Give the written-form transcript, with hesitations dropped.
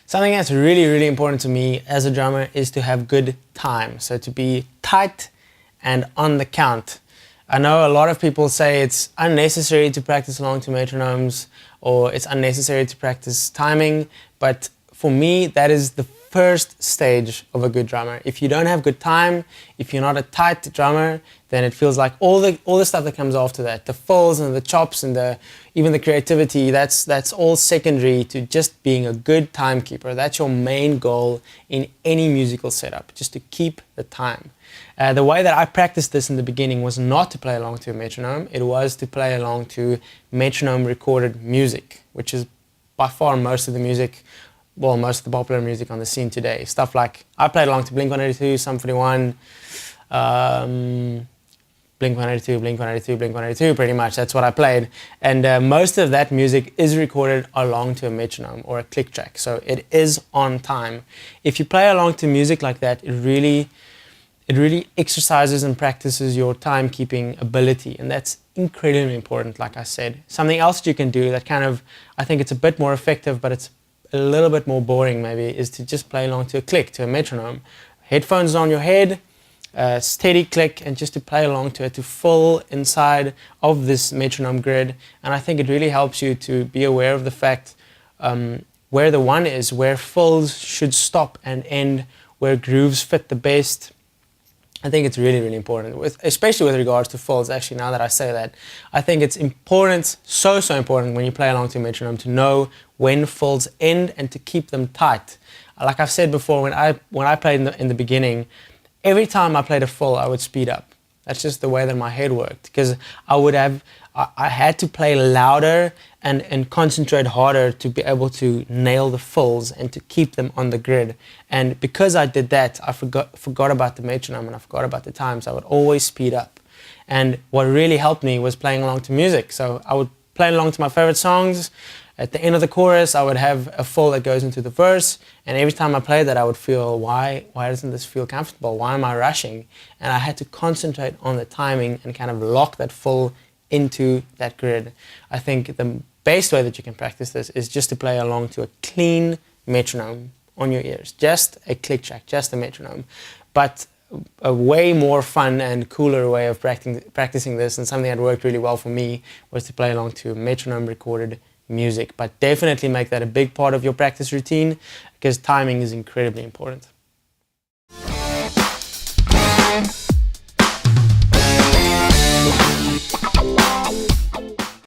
Something that's really, really important to me as a drummer is to have good time. So to be tight and on the count. I know a lot of people say it's unnecessary to practice along to metronomes or it's unnecessary to practice timing, but for me that is the first stage of a good drummer. If you don't have good time, if you're not a tight drummer, then it feels like all the stuff that comes after that, the fills and the chops and even the creativity, that's all secondary to just being a good timekeeper. That's your main goal in any musical setup, just to keep the time. The way that I practiced this in the beginning was not to play along to a metronome, it was to play along to metronome recorded music, which is by far most of the music, well, most of the popular music on the scene today. Stuff like, I played along to Blink-182, Sum 41, Blink-182, Blink-182, Blink-182, pretty much, that's what I played. And most of that music is recorded along to a metronome or a click track, so it is on time. If you play along to music like that, it really exercises and practices your timekeeping ability, and that's incredibly important, like I said. Something else that you can do that kind of, I think it's a bit more effective, but it's a little bit more boring maybe, is to just play along to a click, to a metronome. Headphones on your head, steady click, and just to play along to it, to fill inside of this metronome grid. And I think it really helps you to be aware of the fact where the one is, where fills should stop and end, where grooves fit the best. I think it's really, really important, especially with regards to fills. Actually, now that I say that, I think it's important, so important when you play along to a metronome to know when fills end and to keep them tight. Like I've said before, when I played in the beginning, every time I played a fill, I would speed up. That's just the way that my head worked, because I had to play louder and concentrate harder to be able to nail the fills and to keep them on the grid. And because I did that, I forgot about the metronome and I forgot about the time, so I would always speed up. And what really helped me was playing along to music. So I would play along to my favorite songs. At the end of the chorus, I would have a fill that goes into the verse, and every time I played that, I would feel, why doesn't this feel comfortable? Why am I rushing? And I had to concentrate on the timing and kind of lock that fill into that grid. I think the best way that you can practice this is just to play along to a clean metronome on your ears, just a click track, just a metronome. But a way more fun and cooler way of practicing this, and something that worked really well for me, was to play along to metronome recorded music. But definitely make that a big part of your practice routine, because timing is incredibly important.